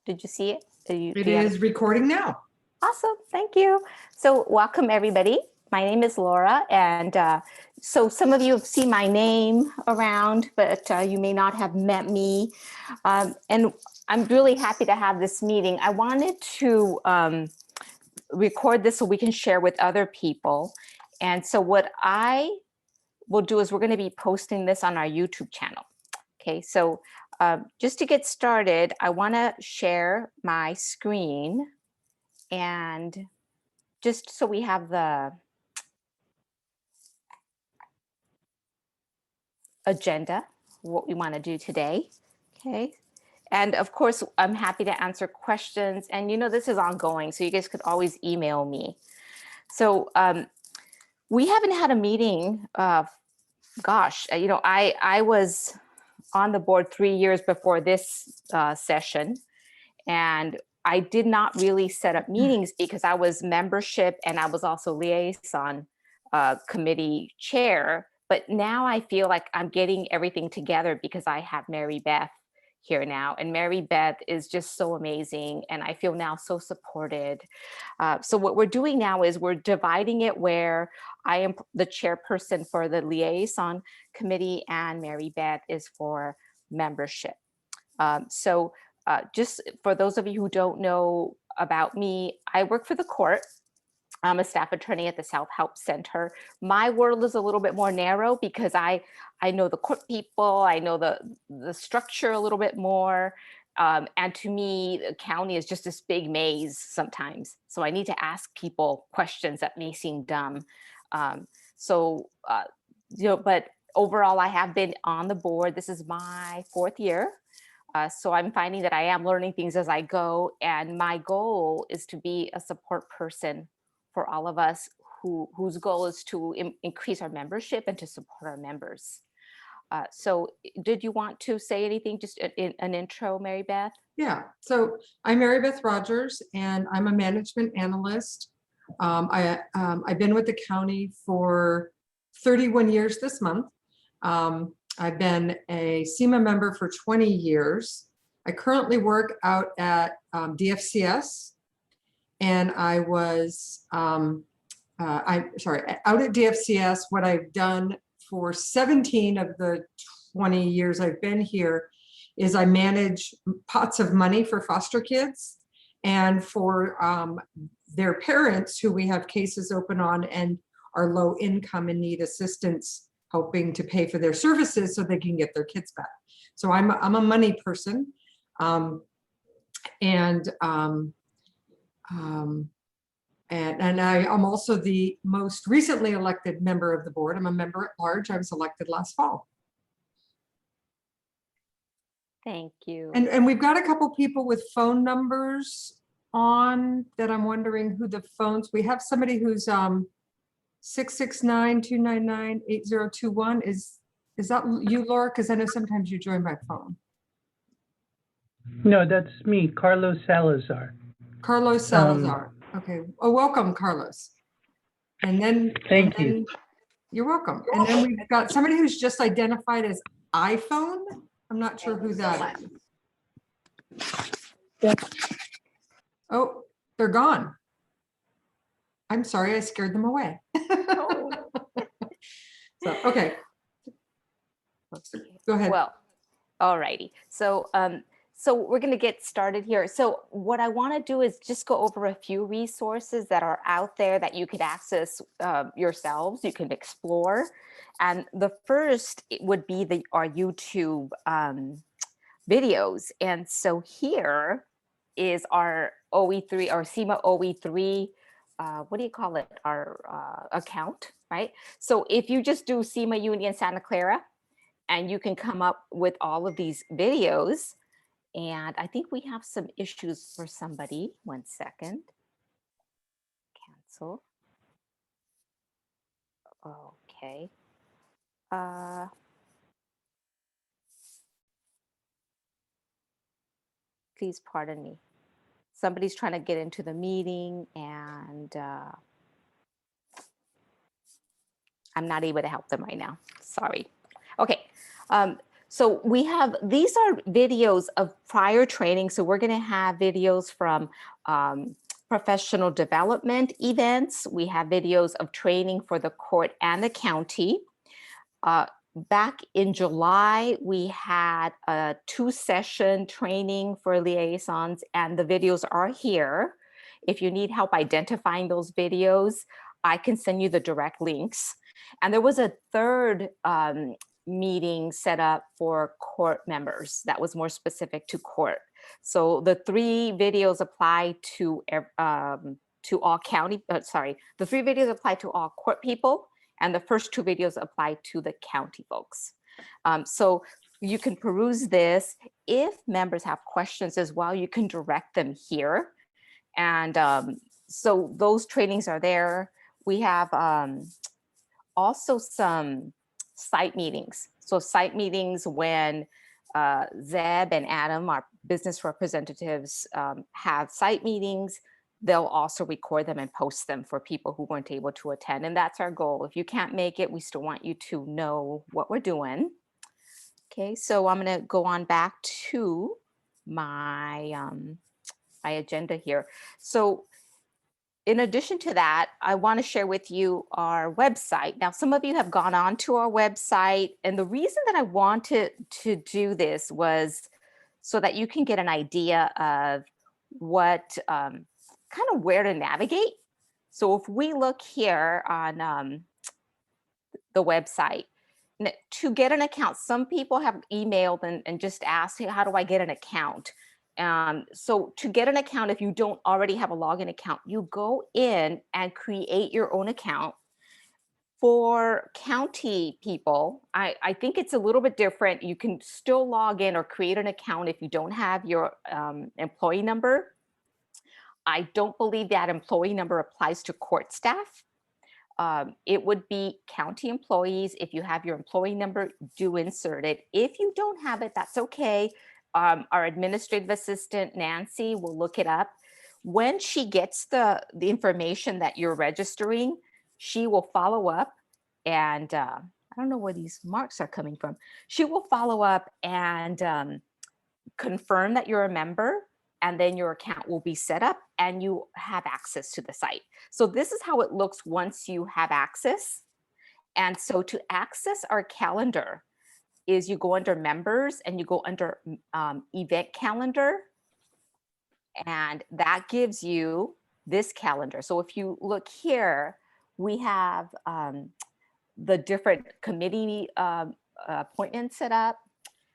Did you see it? It is recording now. Awesome, thank you. So welcome everybody. My name is Laura, and so some of you have seen my name around, but you may not have met me. And I'm really happy to have this meeting. I wanted to record this so we can share with other people. And so what I will do is we're going to be posting this on our YouTube channel. Okay, so just to get started, I want to share my screen, and just so we have the agenda, what we want to do today. Okay, and of course, I'm happy to answer questions, and you know, this is ongoing, so you guys could always email me. So we haven't had a meeting, gosh, you know, I was on the board 3 years before this session, and I did not really set up meetings because I was membership and I was also liaison committee chair. But now I feel like I'm getting everything together because I have Mary Beth here now, and Mary Beth is just so amazing, and I feel now so supported. So what we're doing now is we're dividing it where I am the chairperson for the liaison committee and Mary Beth is for membership. So just for those of you who don't know about me, I work for the court. I'm a staff attorney at the South Help Center. My world is a little bit more narrow because I know the court people, I know the structure a little bit more. And to me, the county is just this big maze sometimes. So I need to ask people questions that may seem dumb. You know, but overall, I have been on the board. This is my 4th year. So I'm finding that I am learning things as I go. And my goal is to be a support person for all of us whose goal is to increase our membership and to support our members. So did you want to say anything, just an intro, Mary Beth? Yeah, so I'm Mary Beth Rogers, and I'm a management analyst. I've been with the county for 31 years this month. I've been a CEMA member for 20 years. I currently work out at DFCS, and I was, out at DFCS. What I've done for 17 of the 20 years I've been here is I manage pots of money for foster kids and for their parents who we have cases open on and are low income and need assistance helping to pay for their services so they can get their kids back. So I'm a money person. And I'm also the most recently elected member of the board. I'm a member at large. I was elected last fall. Thank you. And we've got a couple people with phone numbers on that I'm wondering who the phones. We have somebody who's 669-299-8021. Is that you, Laura? Because I know sometimes you join by phone. No, that's me, Carlos Salazar. Carlos Salazar. Okay. Oh, welcome, Carlos. And then thank you. You're welcome. And then we've got somebody who's just identified as iPhone. I'm not sure who that is. Oh, they're gone. I'm sorry, I scared them away. So, okay. Go ahead. Well, all righty. So, so we're going to get started here. So what I want to do is just go over a few resources that are out there that you could access yourselves, you can explore. And the first would be our YouTube videos. And so here is our OE3, our CEMA OE3, what do you call it? Our account, right? So if you just do CEMA Union Santa Clara, and you can come up with all of these videos. And I think we have some issues for somebody. 1 second. Cancel. Okay. Please pardon me. Somebody's trying to get into the meeting and I'm not able to help them right now. Sorry. Okay. So these are videos of prior training. So we're going to have videos from professional development events. We have videos of training for the court and the county. Back in July, we had a 2-session training for liaisons, and the videos are here. If you need help identifying those videos, I can send you the direct links. And there was a third meeting set up for court members that was more specific to court. So the 3 videos apply to all county, the 3 videos apply to all court people, and the first 2 videos apply to the county folks. So you can peruse this. If members have questions as well, you can direct them here. And so those trainings are there. We have also some site meetings. So site meetings when Zeb and Adam, our business representatives, have site meetings, they'll also record them and post them for people who weren't able to attend. And that's our goal. If you can't make it, we still want you to know what we're doing. Okay, so I'm going to go on back to my, my agenda here. So in addition to that, I want to share with you our website. Now, some of you have gone on to our website, and the reason that I wanted to do this was so that you can get an idea of what kind of where to navigate. So if we look here on the website, to get an account, some people have emailed and just asked, hey, how do I get an account? So to get an account, if you don't already have a login account, you go in and create your own account. For county people, I think it's a little bit different. You can still log in or create an account if you don't have your employee number. I don't believe that employee number applies to court staff. It would be county employees. If you have your employee number, do insert it. If you don't have it, that's okay. Our administrative assistant, Nancy, will look it up. When she gets the information that you're registering, she will follow up. And I don't know where these marks are coming from. She will follow up and confirm that you're a member, and then your account will be set up and you have access to the site. So this is how it looks once you have access. And so to access our calendar is you go under members and you go under event calendar, and that gives you this calendar. So if you look here, we have the different committee appointments set up.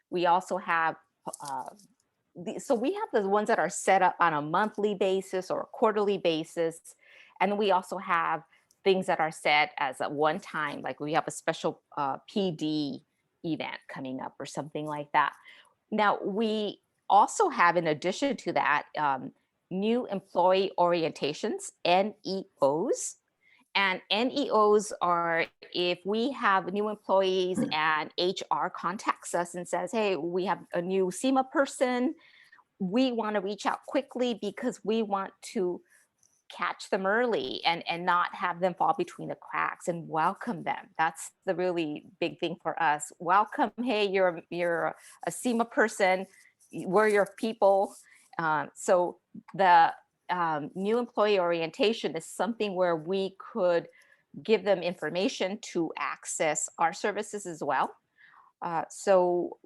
We also have so we have the ones that are set up on a monthly basis or a quarterly basis. And we also have things that are set as a one time, like we have a special PD event coming up or something like that. Now, we also have, in addition to that, new employee orientations, NEOs. And NEOs are if we have new employees and HR contacts us and says, hey, we have a new CEMA person. We want to reach out quickly because we want to catch them early and not have them fall between the cracks and welcome them. That's the really big thing for us. Welcome, hey, you're a CEMA person. We're your people. So the new employee orientation is something where we could give them information to access our services as well. So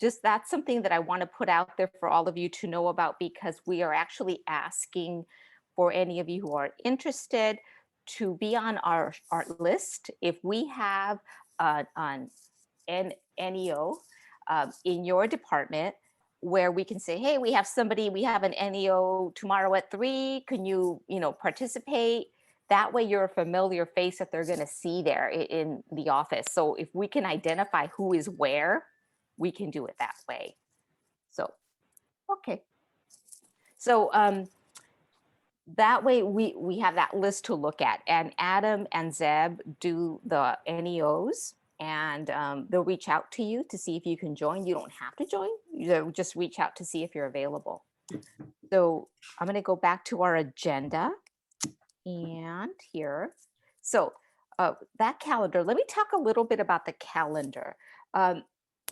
just that's something that I want to put out there for all of you to know about, because we are actually asking for any of you who are interested to be on our list. If we have an NEO in your department, where we can say, hey, we have an NEO tomorrow at 3. Can you, participate? That way you're a familiar face that they're going to see there in the office. So if we can identify who is where, we can do it that way. So, okay. So that way we have that list to look at, and Adam and Zeb do the NEOs. And they'll reach out to you to see if you can join. You don't have to join. You just reach out to see if you're available. So I'm going to go back to our agenda and here. So that calendar, let me talk a little bit about the calendar.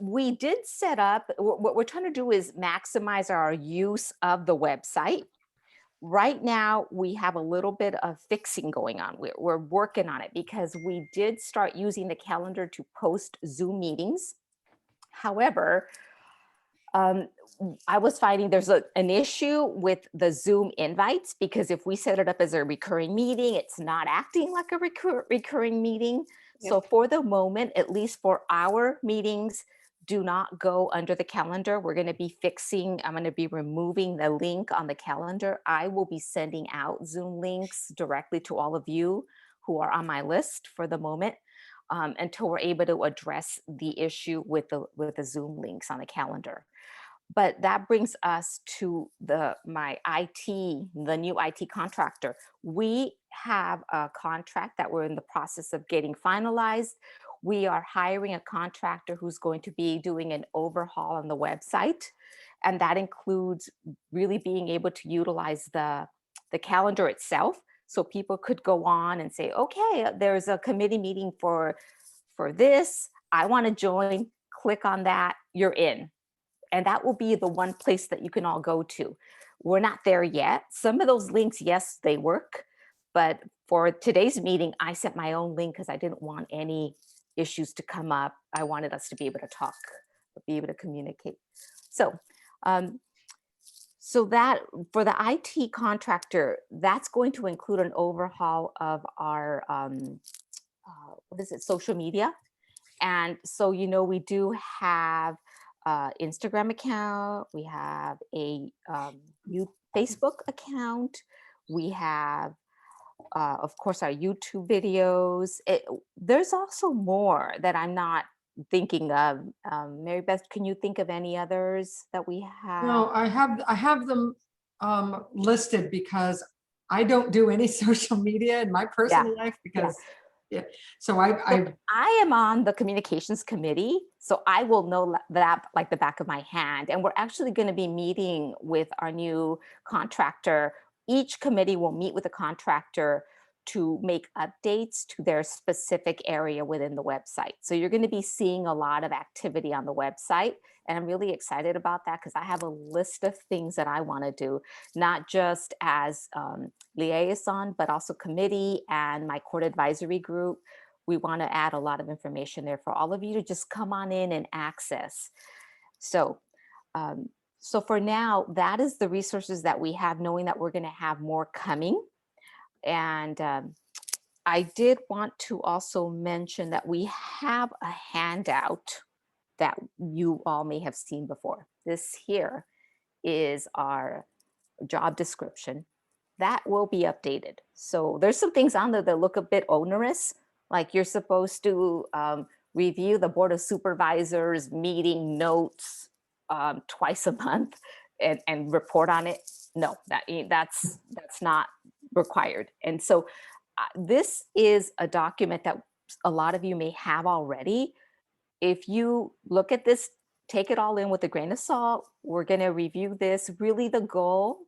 we did set up, what we're trying to do is maximize our use of the website. Right now, we have a little bit of fixing going on. We're working on it because we did start using the calendar to post Zoom meetings. However, I was finding there's an issue with the Zoom invites because if we set it up as a recurring meeting, it's not acting like a recurring meeting. So for the moment, at least for our meetings, do not go under the calendar. We're going to be fixing, I'm going to be removing the link on the calendar. I will be sending out Zoom links directly to all of you who are on my list for the moment until we're able to address the issue with the Zoom links on the calendar. But that brings us to the new IT contractor. We have a contract that we're in the process of getting finalized. We are hiring a contractor who's going to be doing an overhaul on the website. And that includes really being able to utilize the calendar itself. So people could go on and say, okay, there's a committee meeting for this. I want to join, click on that, you're in. And that will be the one place that you can all go to. We're not there yet. Some of those links, yes, they work. But for today's meeting, I sent my own link because I didn't want any issues to come up. I wanted us to be able to talk, be able to communicate. So, so that for the IT contractor, that's going to include an overhaul of our, social media. And so, we do have Instagram account, we have a Facebook account, we have of course our YouTube videos. There's also more that I'm not thinking of. Mary Beth, can you think of any others that we have? No, I have them listed because I don't do any social media in my personal life because so I am on the communications committee, so I will know that like the back of my hand. And we're actually going to be meeting with our new contractor. Each committee will meet with a contractor to make updates to their specific area within the website. So you're going to be seeing a lot of activity on the website. And I'm really excited about that because I have a list of things that I want to do, not just as liaison, but also committee and my court advisory group. We want to add a lot of information there for all of you to just come on in and access. So, so for now, that is the resources that we have, knowing that we're going to have more coming. And I did want to also mention that we have a handout that you all may have seen before. This here is our job description. That will be updated. So there's some things on there that look a bit onerous, like you're supposed to review the Board of Supervisors meeting notes twice a month and report on it. No, that's not required. And so this is a document that a lot of you may have already. If you look at this, take it all in with a grain of salt. We're going to review this. Really, the goal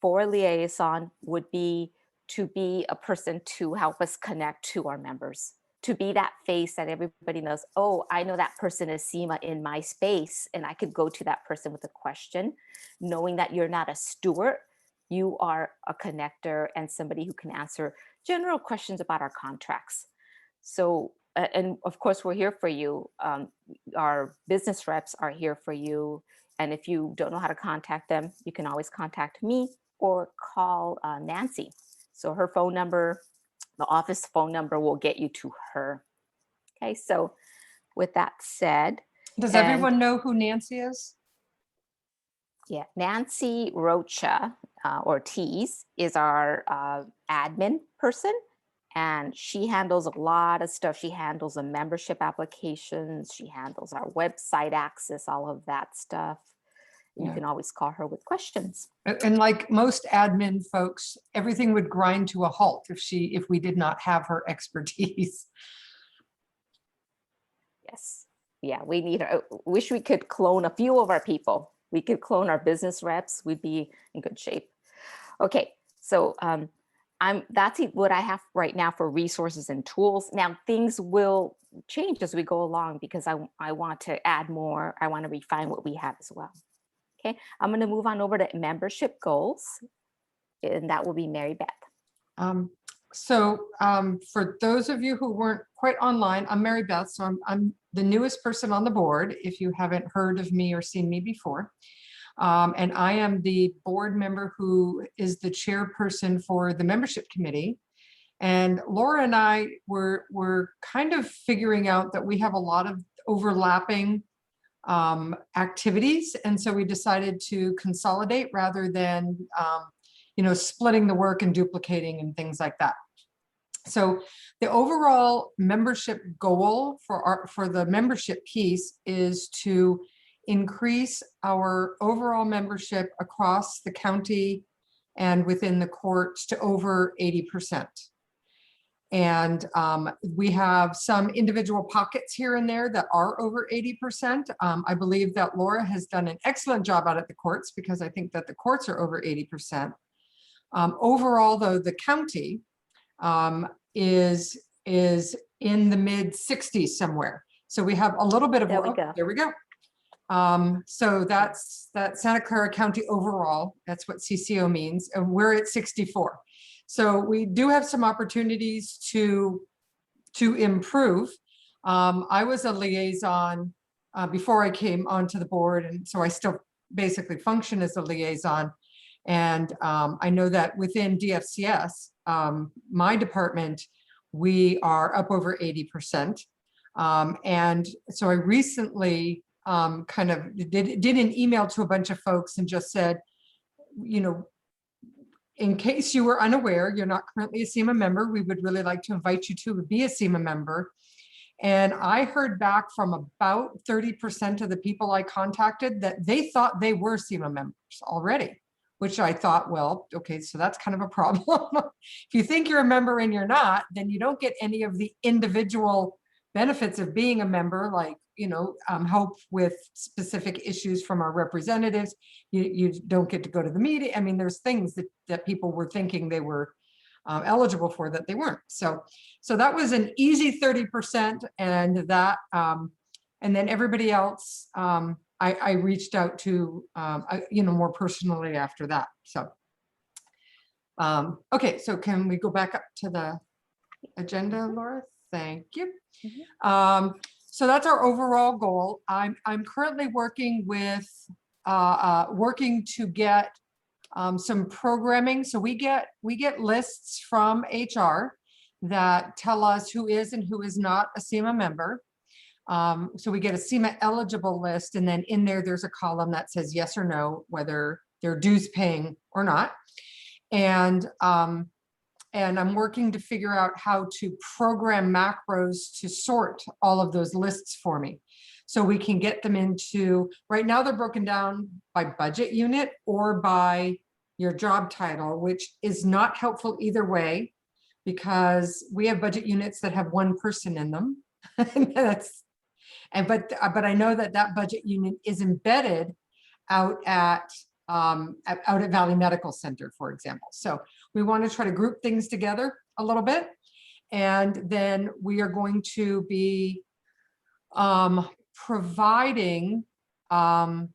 for liaison would be to be a person to help us connect to our members, to be that face that everybody knows, oh, I know that person is CEMA in my space, and I could go to that person with a question, knowing that you're not a steward, you are a connector and somebody who can answer general questions about our contracts. So, and of course, we're here for you. Our business reps are here for you. And if you don't know how to contact them, you can always contact me or call Nancy. So her phone number, the office phone number will get you to her. Okay, so with that said. Does everyone know who Nancy is? Yeah, Nancy Rocha Ortiz is our admin person. And she handles a lot of stuff. She handles the membership applications. She handles our website access, all of that stuff. You can always call her with questions. And like most admin folks, everything would grind to a halt if we did not have her expertise. Yes. Yeah, we need her. Wish we could clone a few of our people. We could clone our business reps. We'd be in good shape. Okay, so that's what I have right now for resources and tools. Now things will change as we go along because I want to add more. I want to refine what we have as well. Okay, I'm going to move on over to membership goals, and that will be Mary Beth. For those of you who weren't quite online, I'm Mary Beth, so I'm the newest person on the board, if you haven't heard of me or seen me before. And I am the board member who is the chairperson for the membership committee. And Laura and I were kind of figuring out that we have a lot of overlapping activities. And so we decided to consolidate rather than splitting the work and duplicating and things like that. So the overall membership goal for the membership piece is to increase our overall membership across the county and within the courts to over 80%. And we have some individual pockets here and there that are over 80%. I believe that Laura has done an excellent job out at the courts because I think that the courts are over 80%. Overall, though, the county is in the mid 60s somewhere. So we have a little bit of There we go. There we go. So that's Santa Clara County overall. That's what CCO means. And we're at 64. So we do have some opportunities to improve. I was a liaison before I came onto the board, and so I still basically function as a liaison. And I know that within DFCS, my department, we are up over 80%. And so I recently kind of did an email to a bunch of folks and just said, in case you were unaware, you're not currently a CEMA member, we would really like to invite you to be a CEMA member. And I heard back from about 30% of the people I contacted that they thought they were CEMA members already, which I thought, well, okay, so that's kind of a problem. If you think you're a member and you're not, then you don't get any of the individual benefits of being a member, like, help with specific issues from our representatives. You don't get to go to the meeting. I mean, there's things that people were thinking they were eligible for that they weren't. So that was an easy 30%, and that, and then everybody else, I reached out to, more personally after that. So, okay, so can we go back up to the agenda, Laura? Thank you. So that's our overall goal. I'm currently working with, working to get some programming. So we get lists from HR that tell us who is and who is not a CEMA member. So we get a CEMA eligible list, and then in there's a column that says yes or no, whether they're dues paying or not. And I'm working to figure out how to program macros to sort all of those lists for me. So we can get them into, right now they're broken down by budget unit or by your job title, which is not helpful either way, because we have budget units that have one person in them. But I know that budget unit is embedded out at Valley Medical Center, for example. So we want to try to group things together a little bit. And then we are going to be providing, I'm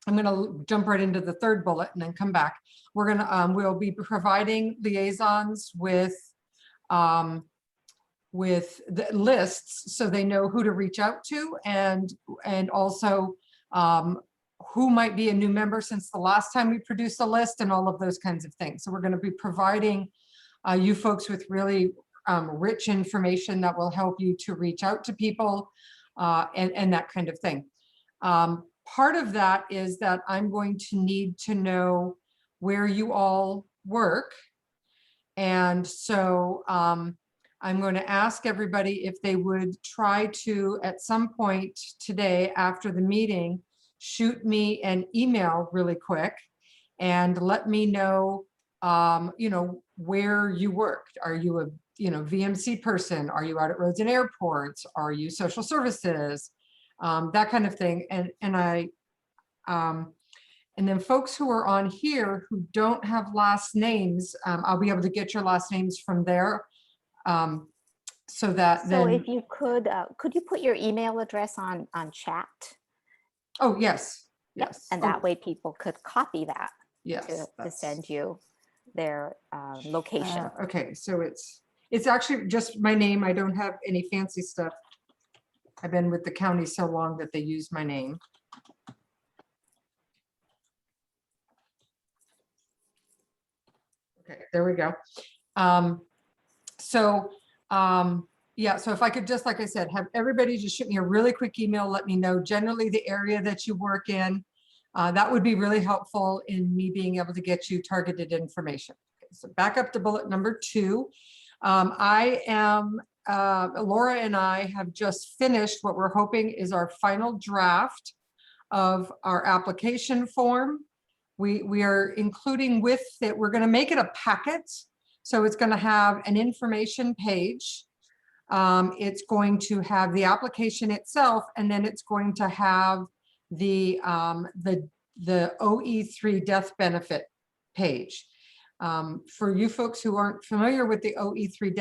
going to jump right into the third bullet and then come back. We're going to, we'll be providing liaisons with the lists so they know who to reach out to, and also who might be a new member since the last time we produced a list, and all of those kinds of things. So we're going to be providing you folks with really rich information that will help you to reach out to people and that kind of thing. Part of that is that I'm going to need to know where you all work. And so I'm going to ask everybody if they would try to, at some point today after the meeting, shoot me an email really quick and let me know, where you worked. Are you a, VMC person? Are you out at roads and airports? Are you social services? That kind of thing. And then folks who are on here who don't have last names, I'll be able to get your last names from there. So that So then, if you could you put your email address on chat? oh, yes, Yep. yes. And Oh, that way people could copy that yes, to that's- send you their location. Okay, so it's actually just my name. I don't have any fancy stuff. I've been with the county so long that they use my name. Okay, there we go. Yeah, so if I could just, like I said, have everybody just shoot me a really quick email, let me know generally the area that you work in. That would be really helpful in me being able to get you targeted information. Okay, so back up to bullet number 2. Laura and I have just finished what we're hoping is our final draft of our application form. We are including with it, we're going to make it a packet. So it's going to have an information page. It's going to have the application itself, and then it's going to have the OE3 death benefit page. For you folks who aren't familiar with the OE3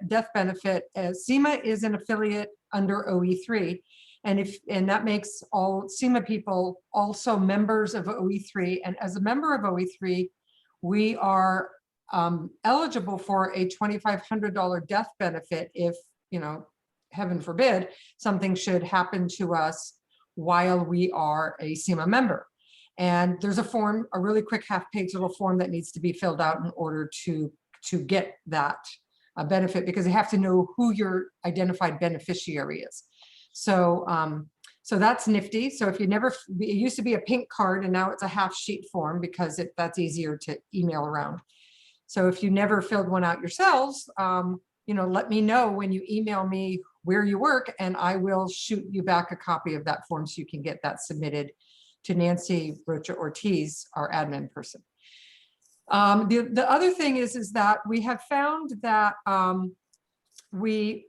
death benefit, CEMA is an affiliate under OE3. And that makes all CEMA people also members of OE3. And as a member of OE3, we are eligible for a $2,500 death benefit if, heaven forbid, something should happen to us while we are a CEMA member. And there's a form, a really quick half-page little form that needs to be filled out in order to get that benefit, because they have to know who your identified beneficiary is. So that's nifty. So if you never, it used to be a pink card and now it's a half sheet form because that's easier to email around. So if you never filled one out yourselves, let me know when you email me where you work, and I will shoot you back a copy of that form so you can get that submitted to Nancy Rocha Ortiz, our admin person. The other thing is that we have found that we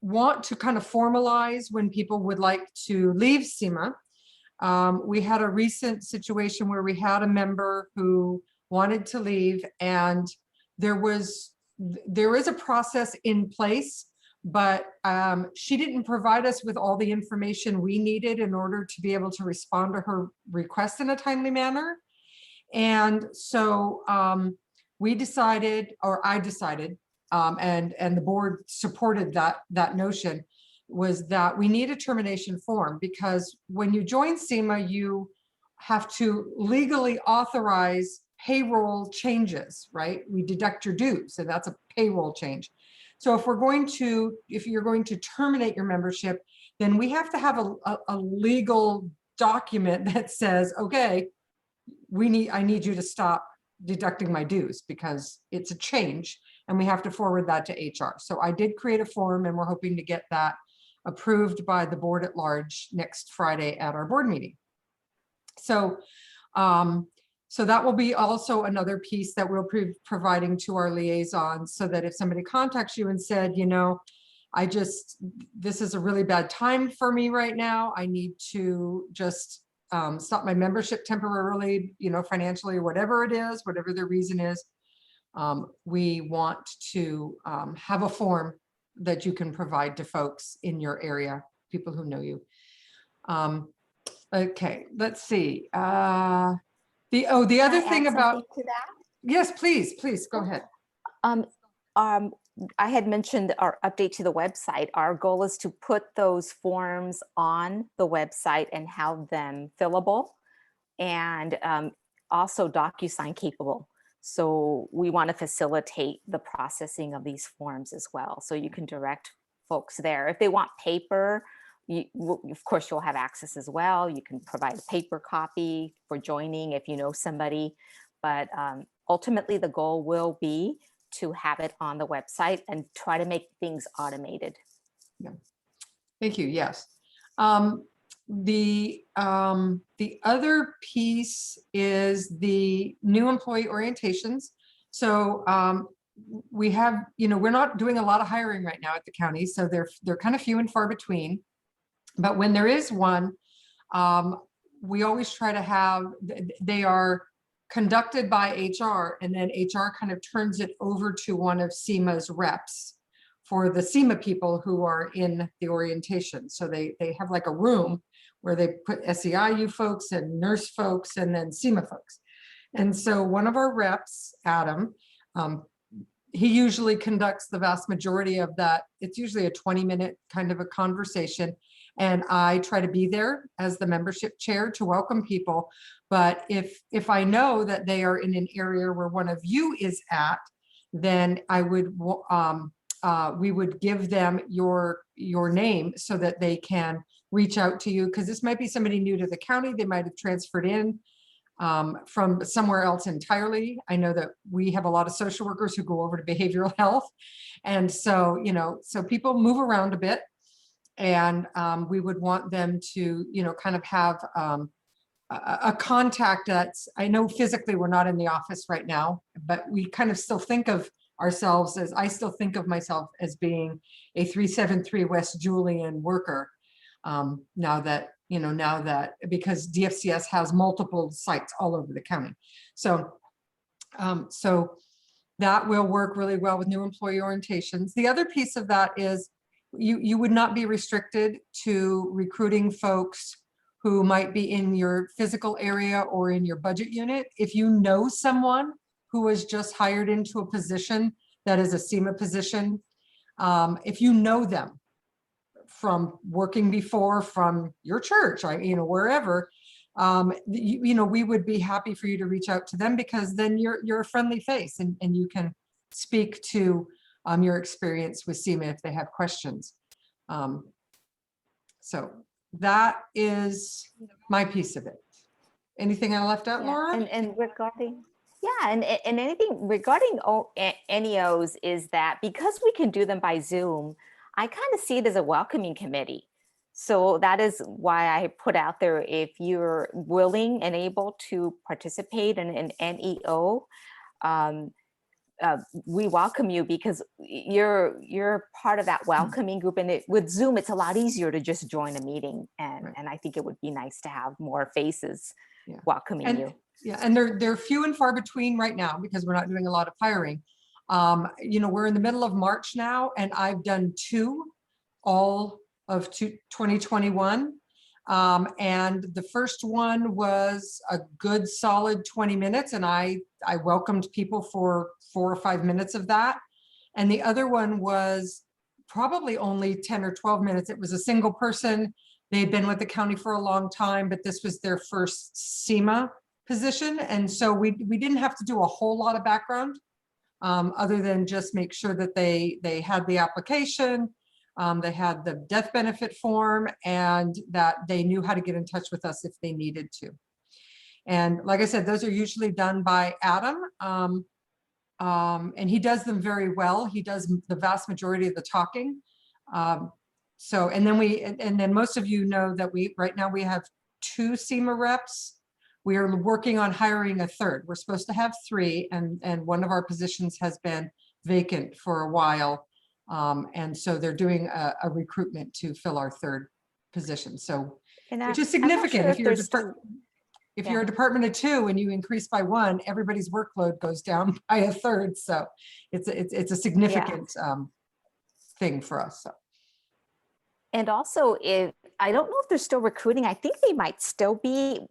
want to kind of formalize when people would like to leave CEMA. We had a recent situation where we had a member who wanted to leave, and there is a process in place, but she didn't provide us with all the information we needed in order to be able to respond to her request in a timely manner. And so I decided, and the board supported that notion, was that we need a termination form, because when you join CEMA, you have to legally authorize payroll changes, right? We deduct your dues, and that's a payroll change. So if you're going to terminate your membership, then we have to have a legal document that says, okay, I need you to stop deducting my dues because it's a change, and we have to forward that to HR. So I did create a form, and we're hoping to get that approved by the board at large next Friday at our board meeting. So that will be also another piece that we'll be providing to our liaisons, so that if somebody contacts you and said, this is a really bad time for me right now, I need to just stop my membership temporarily, financially, whatever it is, whatever the reason is, we want to have a form that you can provide to folks in your area, people who know you. Okay, let's see. The other thing about, to that? yes, please go ahead. I had mentioned our update to the website. Our goal is to put those forms on the website and have them fillable, and also DocuSign capable. So we want to facilitate the processing of these forms as well. So you can direct folks there. If they want paper, of course, you'll have access as well. You can provide a paper copy for joining if you know somebody. But ultimately, the goal will be to have it on the website and try to make things automated. Yeah. Thank you. Yes. The other piece is the new employee orientations. So we have, we're not doing a lot of hiring right now at the county, so they're kind of few and far between. But when there is one, we always try to have, they are conducted by HR, and then HR kind of turns it over to one of CEMA's reps for the CEMA people who are in the orientation. So they have like a room where they put SEIU folks and nurse folks and then CEMA folks. And so one of our reps, Adam, he usually conducts the vast majority of that. It's usually a 20-minute kind of a conversation. And I try to be there as the membership chair to welcome people. But if I know that they are in an area where one of you is at, then I would we would give them your name so that they can reach out to you, because this might be somebody new to the county. They might have transferred in from somewhere else entirely. I know that we have a lot of social workers who go over to behavioral health. And so, so people move around a bit, and we would want them to, kind of have a contact that's, I know physically we're not in the office right now, but we kind of still think of ourselves as, I still think of myself as being a 373 West Julian worker. Now that because DFCS has multiple sites all over the county. So, so that will work really well with new employee orientations. The other piece of that is you would not be restricted to recruiting folks who might be in your physical area or in your budget unit. If you know someone who was just hired into a position that is a CEMA position, if you know them from working before, from your church, wherever, we would be happy for you to reach out to them, because then you're a friendly face and you can speak to your experience with CEMA if they have questions. So that is my piece of it. Anything I left out, Laura? And regarding, and anything regarding NEOs is that because we can do them by Zoom, I kind of see it as a welcoming committee. So that is why I put out there, if you're willing and able to participate in an NEO, we welcome you, because you're part of that welcoming group. And with Zoom, it's a lot easier to just join a meeting. And I think it would be nice to have more faces welcoming you. Yeah, and they're few and far between right now because we're not doing a lot of hiring. We're in the middle of March now, and I've done 2 all of 2021. And the first one was a good solid 20 minutes, and I welcomed people for 4 or 5 minutes of that. And the other one was probably only 10 or 12 minutes. It was a single person. They'd been with the county for a long time, but this was their first CEMA position. And so we didn't have to do a whole lot of background, other than just make sure that they had the application, they had the death benefit form, and that they knew how to get in touch with us if they needed to. And like I said, those are usually done by Adam, and he does them very well. He does the vast majority of the talking. And then most of you know that right now we have 2 CEMA reps. We are working on hiring a 3rd. We're supposed to have 3, and one of our positions has been vacant for a while. And so they're doing a recruitment to fill our 3rd position. So, which is significant. If you're a department of 2 and you increase by 1, everybody's workload goes down by a 3rd. So it's a significant thing for us. So. And also, if I don't know if they're still recruiting, I think they might still be.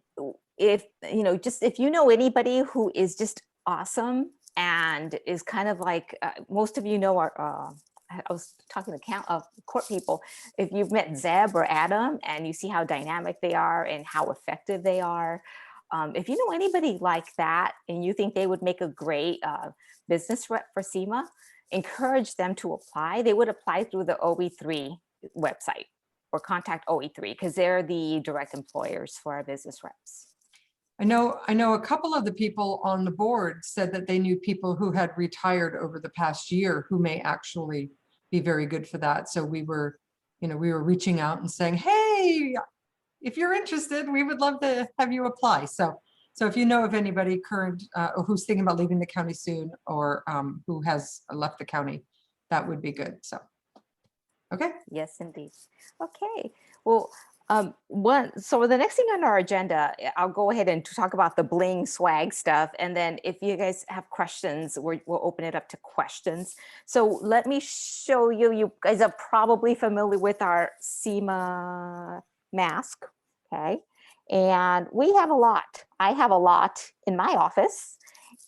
If you know anybody who is just awesome and is kind of like most of are. I was talking to court people. If you've met Zeb or Adam and you see how dynamic they are and how effective they are, if you know anybody like that and you think they would make a great business rep for CEMA, encourage them to apply. They would apply through the OE3 website or contact OE3, because they're the direct employers for our business reps. I know a couple of the people on the board said that they knew people who had retired over the past year who may actually be very good for that. So we were reaching out and saying, hey, if you're interested, we would love to have you apply. So if you know of anybody current or who's thinking about leaving the county soon, or who has left the county, that would be good. So, okay. Yes, indeed. Okay. Well, So the next thing on our agenda, I'll go ahead and talk about the bling swag stuff. And then if you guys have questions, we'll open it up to questions. So let me show you, you guys are probably familiar with our CEMA mask, okay? And we have a lot. I have a lot in my office,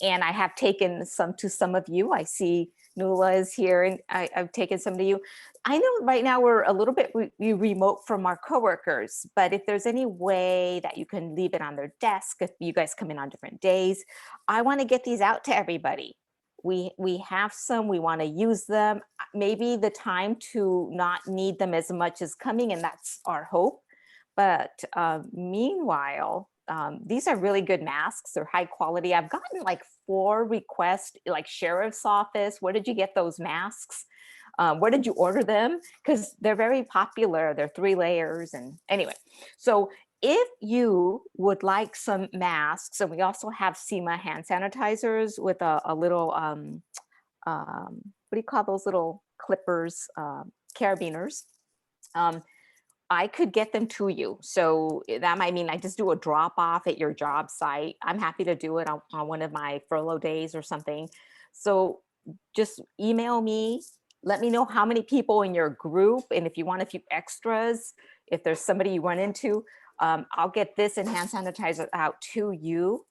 and I have taken some to some of you. I see Nuala is here, and I've taken some to you. I know right now we're a little bit remote from our coworkers, but if there's any way that you can leave it on their desk, if you guys come in on different days, I want to get these out to everybody. We have some, we want to use them. Maybe the time to not need them as much is coming, and that's our hope. But meanwhile, these are really good masks. They're high quality. I've gotten like 4 requests, like sheriff's office. Where did you get those masks? Where did you order them? Because they're very popular. They're 3 layers. And anyway, so if you would like some masks, and we also have CEMA hand sanitizers with a little, what do you call those little clippers, carabiners. I could get them to you. So that might mean I just do a drop off at your job site. I'm happy to do it on one of my furlough days or something. So just email me. Let me know how many people in your group. And if you want a few extras, if there's somebody you run into, I'll get this and hand sanitizer out to you.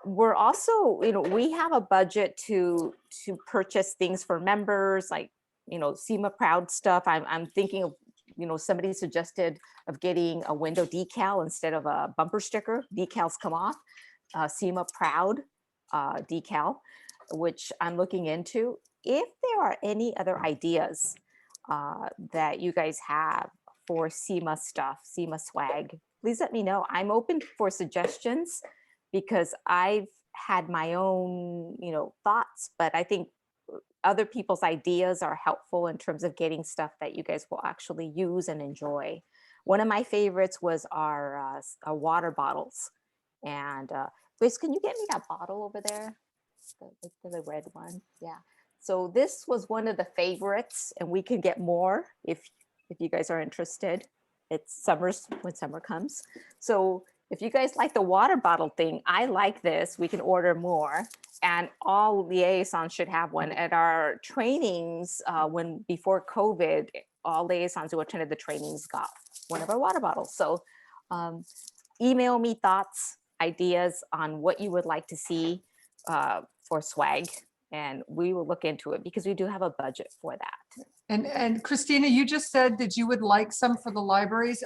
We're also, we have a budget to purchase things for members, like, CEMA Proud stuff. I'm thinking of, somebody suggested of getting a window decal instead of a bumper sticker. Decals come off, CEMA Proud decal, which I'm looking into. If there are any other ideas that you guys have for CEMA stuff, CEMA swag, please let me know. I'm open for suggestions because I've had my own, thoughts, but I think other people's ideas are helpful in terms of getting stuff that you guys will actually use and enjoy. One of my favorites was our water bottles. And Grace, can you get me that bottle over there? The red one. Yeah. So this was one of the favorites, and we can get more if you guys are interested. It's summer's when summer comes. So if you guys like the water bottle thing, I like this. We can order more. And all liaisons should have one. At our trainings, before COVID, all liaisons who attended the trainings got one of our water bottles. So email me thoughts, ideas on what you would like to see for swag, and we will look into it because we do have a budget for that. And Christina, you just said that you would like some for the libraries.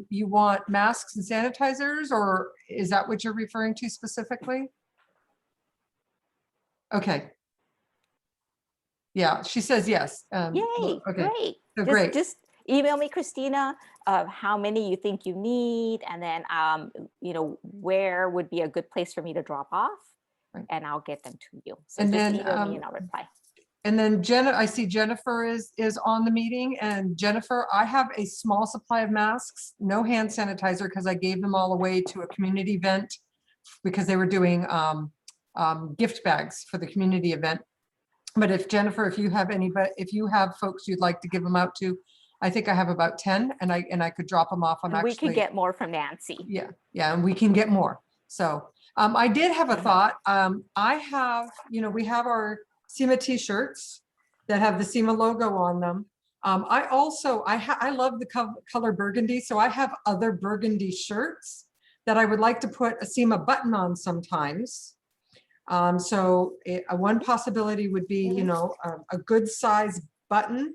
You want masks and sanitizers, or is that what you're referring to specifically? Okay. Yeah, she says yes. Yay, okay. great. So great. Just email me, Christina, of how many you think you need, and then, where would be a good place for me to drop off, Right. and I'll get them to you. So And just then, email me and I'll reply. And then I see Jennifer is on the meeting. And Jennifer, I have a small supply of masks, no hand sanitizer, because I gave them all away to a community event because they were doing gift bags for the community event. But if Jennifer, if you have folks you'd like to give them out to, I think I have about 10, and I could drop them off. We could get more from Nancy. Yeah, and we can get more. So I did have a thought. I have, we have our CEMA t-shirts that have the CEMA logo on them. I love the color burgundy, so I have other burgundy shirts that I would like to put a CEMA button on sometimes. One possibility would be, a good size button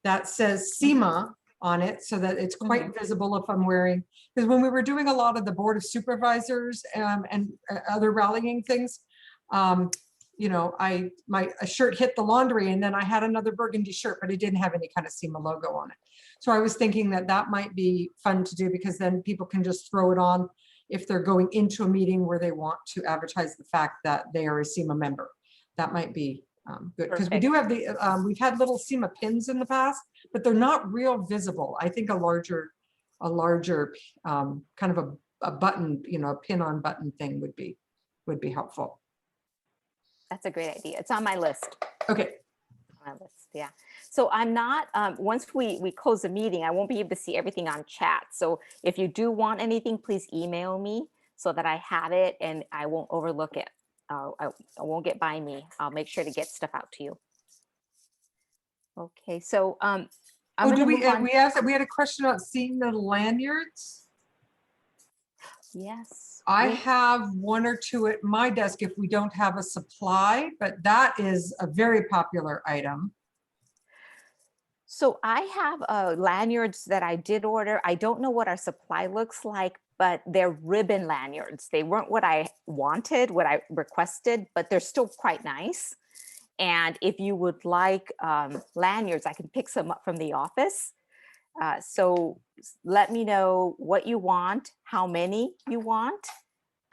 that says CEMA on it so that it's quite visible if I'm wearing, because when we were doing a lot of the Board of Supervisors and other rallying things, a shirt hit the laundry and then I had another burgundy shirt, but it didn't have any kind of CEMA logo on it. So I was thinking that might be fun to do, because then people can just throw it on if they're going into a meeting where they want to advertise the fact that they are a CEMA member. That might be good, because we do have we've had little CEMA pins in the past, but they're not real visible. I think a larger kind of a button, a pin on button thing would be helpful. That's a great idea. It's on my list. Okay. My list, yeah. So I'm not, once we close the meeting, I won't be able to see everything on chat. So if you do want anything, please email me so that I have it and I won't overlook it. I won't get by me. I'll make sure to get stuff out to you. Okay, so I'm Oh, gonna move on. we asked, we had a question about seeing the lanyards. Yes. I we- have one or two at my desk if we don't have a supply, but that is a very popular item. So I have lanyards that I did order. I don't know what our supply looks like, but they're ribbon lanyards. They weren't what I wanted, what I requested, but they're still quite nice. And if you would like lanyards, I can pick some up from the office. So let me know what you want, how many you want.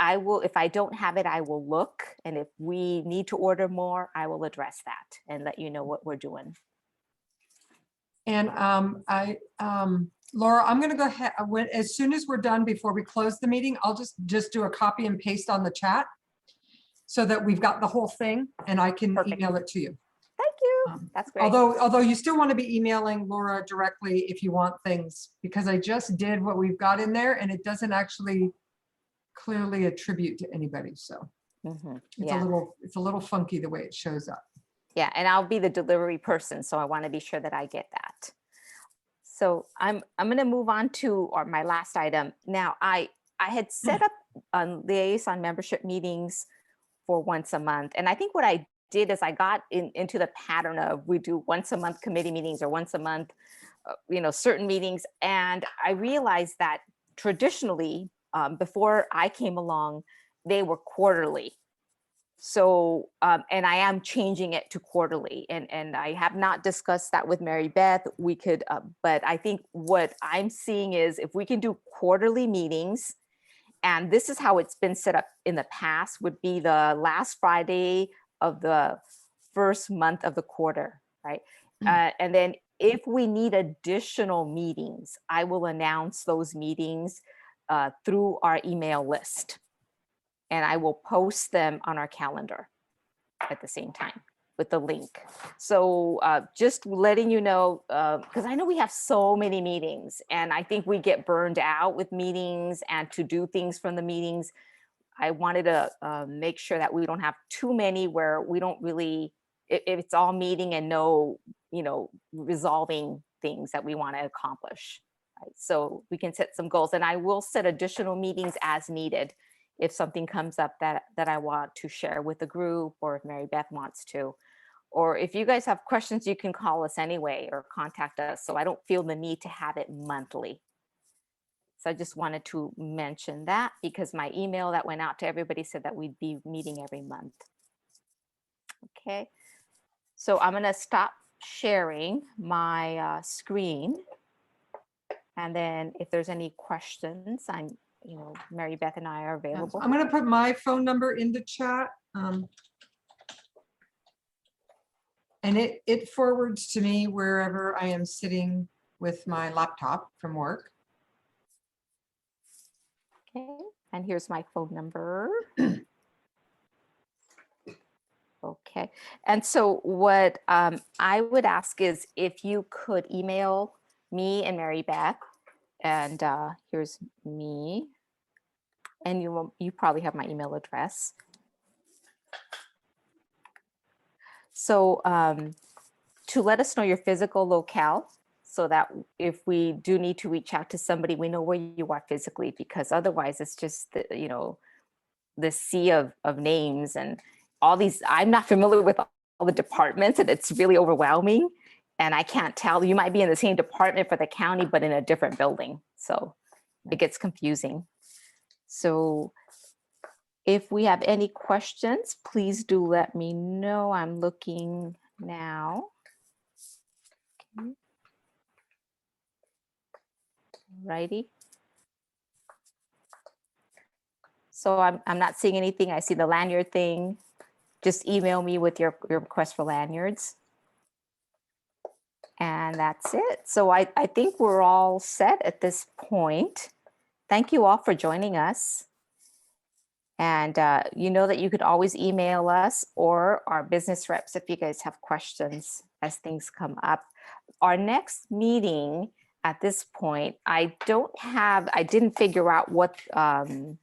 I will, if I don't have it, I will look. And if we need to order more, I will address that and let you know what we're doing. And Laura, I'm gonna go ahead, as soon as we're done, before we close the meeting, I'll just do a copy and paste on the chat so that we've got the whole thing and I can Perfect. email it to you. Thank you. That's great. Although you still want to be emailing Laura directly if you want things, because I just did what we've got in there and it doesn't actually clearly attribute to anybody. So Yeah. it's a little funky the way it shows up. Yeah, and I'll be the delivery person, so I want to be sure that I get that. So I'm going to move on to my last item. Now, I had set up Liaison membership meetings for once a month, and I think what I did is I got into the pattern of we do once a month committee meetings or once a month, certain meetings, and I realized that traditionally, before I came along, they were quarterly. So, and I am changing it to quarterly, and I have not discussed that with Mary Beth. We could, but I think what I'm seeing is if we can do quarterly meetings, and this is how it's been set up in the past, would be the last Friday of the first month of the quarter, right? And then if we need additional meetings, I will announce those meetings through our email list. And I will post them on our calendar at the same time with the link. So just letting you know, because I know we have so many meetings and I think we get burned out with meetings and to do things from the meetings. I wanted to make sure that we don't have too many where we don't really, if it's all meeting and no, resolving things that we want to accomplish. Right? So we can set some goals and I will set additional meetings as needed if something comes up that I want to share with the group, or if Mary Beth wants to, or if you guys have questions, you can call us anyway or contact us. So I don't feel the need to have it monthly. So I just wanted to mention that because my email that went out to everybody said that we'd be meeting every month. Okay, so I'm gonna stop sharing my screen. And then if there's any questions, Mary Beth and I are available. I'm going to put my phone number in the chat. And it forwards to me wherever I am sitting with my laptop from work. Okay, and here's my phone number. Okay, and so what I would ask is if you could email me and Mary Beth, and here's me, and you probably have my email address. So to let us know your physical locale so that if we do need to reach out to somebody, we know where you are physically, because otherwise it's just, the sea of names and all these, I'm not familiar with all the departments and it's really overwhelming. And I can't tell, you might be in the same department for the county, but in a different building. So it gets confusing. So if we have any questions, please do let me know. I'm looking now. Okay. Righty. So I'm not seeing anything. I see the lanyard thing. Just email me with your request for lanyards. And that's it. So I think we're all set at this point. Thank you all for joining us. And you know that you could always email us or our business reps if you guys have questions as things come up. Our next meeting at this point, I didn't figure out what the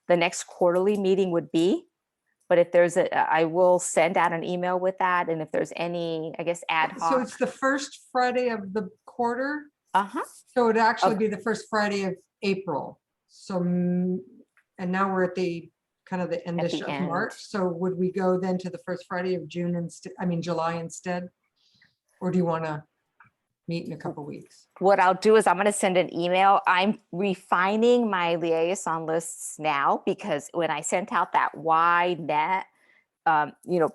next quarterly meeting would be. But if there's I will send out an email with that. And if there's any, I guess, ad So hoc. it's the first Friday of the quarter. Uh-huh. So it'd actually Of- be the first Friday of April. So, and now we're at the kind of the At the end of end. March. So would we go then to the first Friday of June instead, July instead? Or do you want to meet in a couple weeks? What I'll do is I'm going to send an email. I'm refining my liaison lists now because when I sent out that wide net,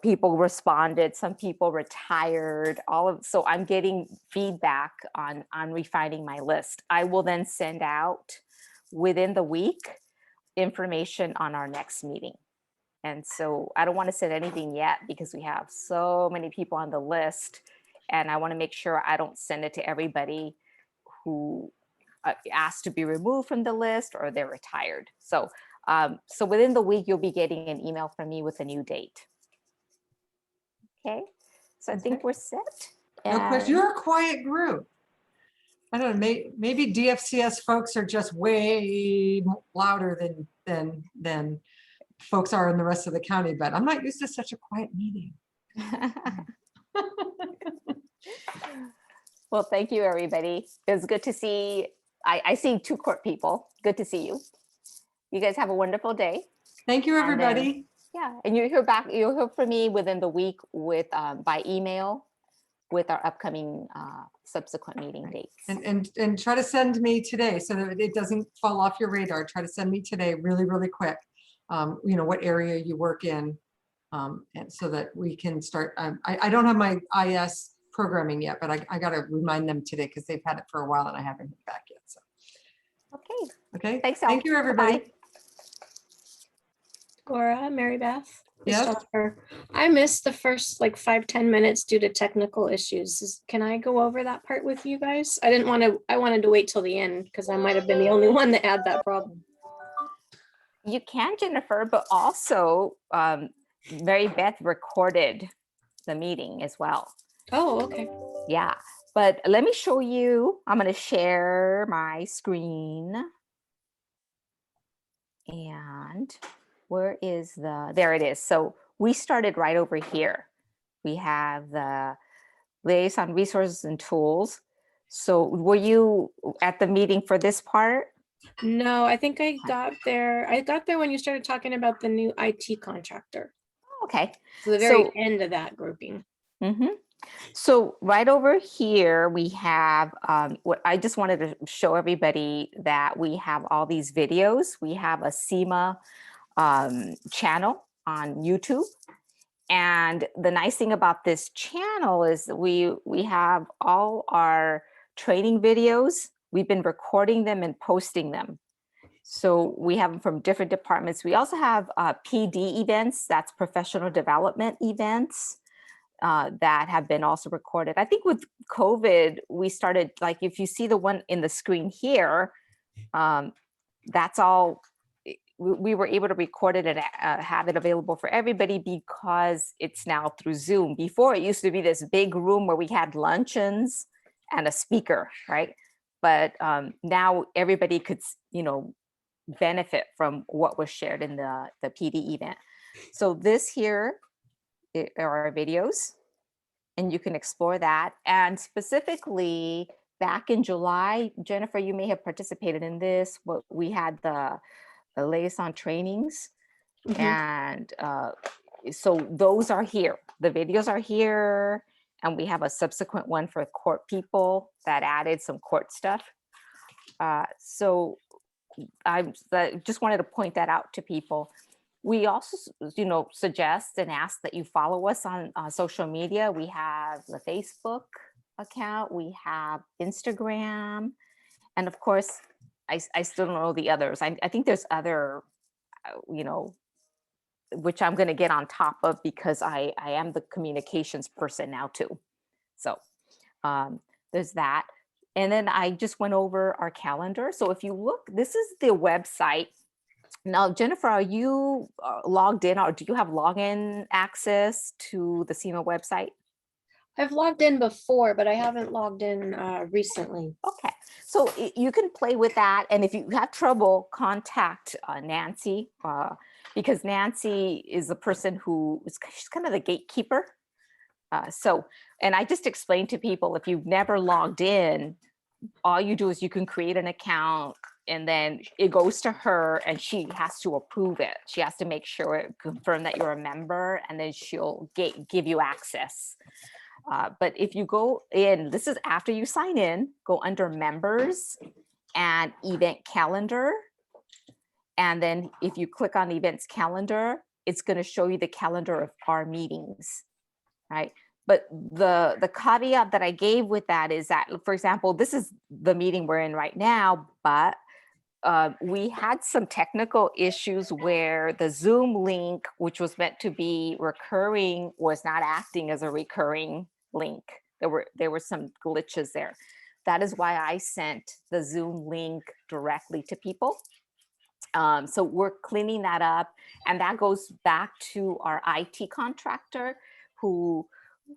people responded, some people retired, so I'm getting feedback on refining my list. I will then send out within the week information on our next meeting. And so I don't want to send anything yet because we have so many people on the list. And I want to make sure I don't send it to everybody who asked to be removed from the list or they're retired. So within the week, you'll be getting an email from me with a new date. Okay, so I think we're set. No question. You're a quiet group. I don't know, maybe DFCS folks are just way louder than folks are in the rest of the county, but I'm not used to such a quiet meeting. Well, thank you, everybody. It was good to see. I see 2 court people. Good to see you. You guys have a wonderful day. Thank you, And then- everybody. Yeah, and you'll hear from me within the week with by email with our upcoming subsequent meeting dates. And try to send me today so that it doesn't fall off your radar. Try to send me today really, really quick. What area you work in. And so that we can start. I don't have my IS programming yet, but I got to remind them today because they've had it for a while and I haven't hit back yet. So, Okay, okay. thanks. Thank you, everybody. Bye-bye. Laura, Mary Beth. Yes? Jennifer. I missed the first like 5-10 minutes due to technical issues. Can I go over that part with you guys? I wanted to wait till the end because I might have been the only one that had that problem. You can, Jennifer, but also Mary Beth recorded the meeting as well. Oh, okay. Yeah, but let me show you. I'm going to share my screen. And where is there it is. So we started right over here. We have the liaison resources and tools. So were you at the meeting for this part? No, I think I got there. I got there when you started talking about the new IT contractor. Okay. So the very So- end of that grouping. Mm-hmm. So right over here, we have what I just wanted to show everybody that we have all these videos. We have a CEMA channel on YouTube. And the nice thing about this channel is that we have all our training videos. We've been recording them and posting them. So we have them from different departments. We also have PD events, that's professional development events. That have been also recorded. I think with COVID, we started, like if you see the one in the screen here, that's all, we were able to record it and have it available for everybody because it's now through Zoom. Before it used to be this big room where we had luncheons and a speaker, right? But now everybody could, benefit from what was shared in the PD event. So this here are our videos, and you can explore that. And specifically, back in July, Jennifer, you may have participated in this. We had the liaison trainings, and so those are here. The videos are here, and we have a subsequent one for court people that added some court stuff. So I just wanted to point that out to people. We also, suggest and ask that you follow us on social media. We have the Facebook account, we have Instagram, and of course, I still don't know the others. I think there's other, which I'm going to get on top of because I am the communications person now too. So there's that. And then I just went over our calendar. So if you look, this is the website Now, Jennifer, are you logged in, or do you have login access to the CEMA website? I've logged in before, but I haven't logged in recently. Okay, so you can play with that, and if you have trouble, contact Nancy, because Nancy is the person who is, she's kind of the gatekeeper. And I just explained to people, if you've never logged in, all you do is you can create an account, and then it goes to her, and she has to approve it. She has to make sure, confirm that you're a member, and then she'll give you access. But if you go in, this is after you sign in, go under members and event calendar. And then if you click on events calendar, it's going to show you the calendar of our meetings, right? But the caveat that I gave with that is that, for example, this is the meeting we're in right now, but we had some technical issues where the Zoom link, which was meant to be recurring, was not acting as a recurring link. There were some glitches there. That is why I sent the Zoom link directly to people. So we're cleaning that up, and that goes back to our IT contractor, who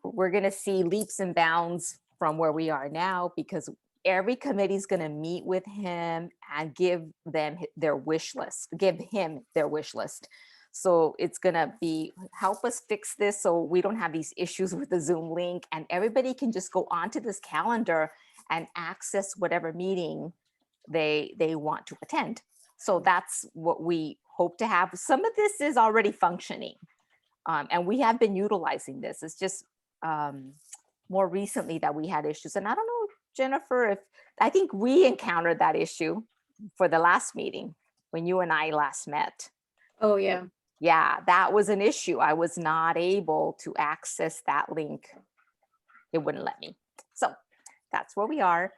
we're going to see leaps and bounds from where we are now, because every committee is going to meet with him and give them their wish list, give him their wish list. So it's going to be, help us fix this so we don't have these issues with the Zoom link, and everybody can just go onto this calendar and access whatever meeting they want to attend. So that's what we hope to have. Some of this is already functioning, and we have been utilizing this. It's just more recently that we had issues. And I don't know, Jennifer, if I think we encountered that issue for the last meeting when you and I last met. Oh, yeah. Yeah, that was an issue. I was not able to access that link. It wouldn't let me. So that's where we are.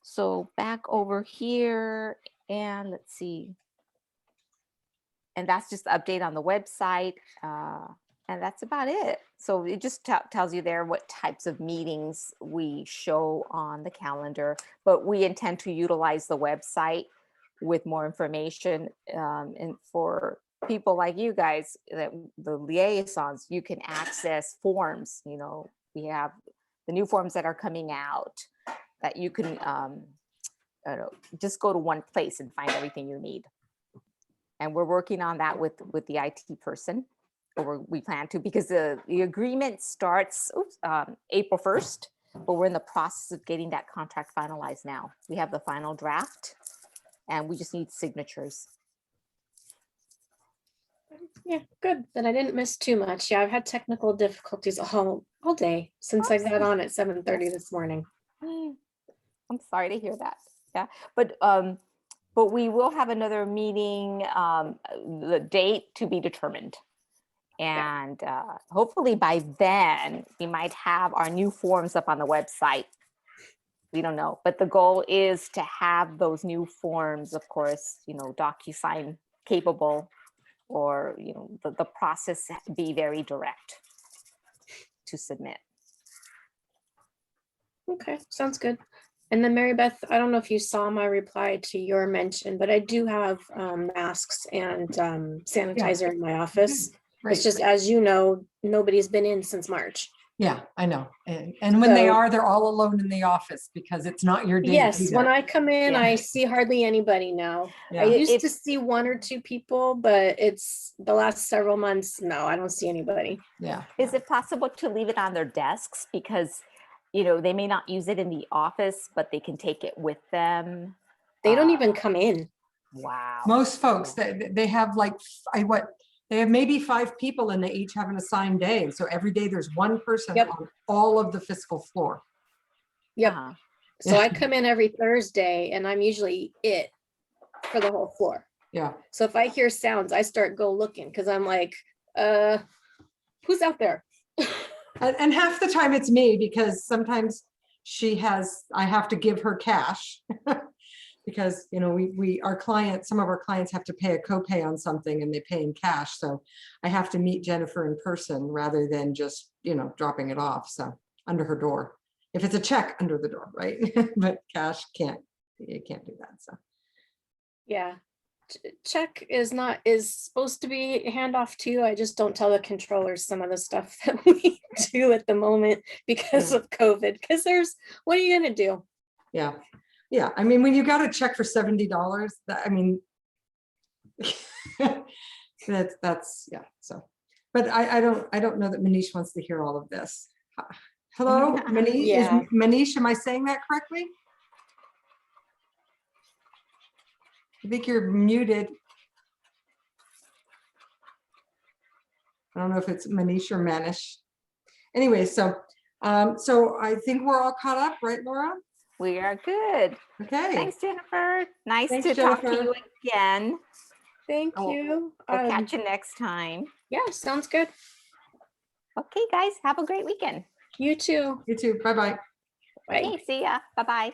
So back over here, and let's see. And that's just the update on the website. And that's about it. So it just tells you there what types of meetings we show on the calendar, but we intend to utilize the website with more information. And for people like you guys, the liaisons, you can access forms. You know, we have the new forms that are coming out that you can just go to one place and find everything you need. And we're working on that with the IT person, or we plan to, because the agreement starts April 1st, but we're in the process of getting that contract finalized now. We have the final draft, and we just need signatures. Yeah, good. Then I didn't miss too much. Yeah, I've had technical difficulties all day since I got on at 7:30 this morning. I'm sorry to hear that. Yeah, but we will have another meeting, the date to be determined. And hopefully by then we might have our new forms up on the website. We don't know, but the goal is to have those new forms, of course, you know, DocuSign capable, or, you know, the process be very direct to submit. Okay, sounds good. And then Mary Beth, I don't know if you saw my reply to your mention, but I do have masks and sanitizer in my office. Right. It's just, as you know, nobody's been in since March. Yeah, I know. And when they So- are, they're all alone in the office because it's not your day. Yes, either. when I come in, Yeah. I see hardly anybody now. Yeah. I used to see one or two people, but it's the last several months, no, I don't see anybody. Yeah. Is it possible to leave it on their desks? Because, you know, they may not use it in the office, but they can take it with them. They don't even come in. Wow. Most folks, they have like, they have maybe 5 people and they each have an assigned day. So every day there's one person Yep. on all of the fiscal floor. Yep. Uh-huh. So I come in every Thursday and I'm usually it for the whole floor. Yeah. So if I hear sounds, I start go looking because I'm like, who's out there? And half the time it's me, because sometimes I have to give her cash because, you know, some of our clients have to pay a copay on something and they pay in cash. So I have to meet Jennifer in person rather than just, you know, dropping it off. So under her door, if it's a check, under the door, right? But cash you can't do that. So. Yeah. check is supposed to be handoff too. I just don't tell the controllers some of the stuff that we do at the moment because of COVID. Because what are you gonna do? Yeah. Yeah. I mean, when you got a check for $70, that, I mean, that's, yeah. So, but I don't know that Manish wants to hear all of this. Hello, Manish, Yeah. Manish, am I saying that correctly? I think you're muted. I don't know if it's Manish or Manish. Anyway, so I think we're all caught up, right, Laura? We are good. Okay. Thanks, Jennifer. Nice Thanks, to talk to Jennifer. you again. Thank Oh, you. We'll catch you next time. Yeah, sounds good. Okay, guys, have a great weekend. You too. You too. Bye-bye. Bye. Okay, see ya. Bye-bye.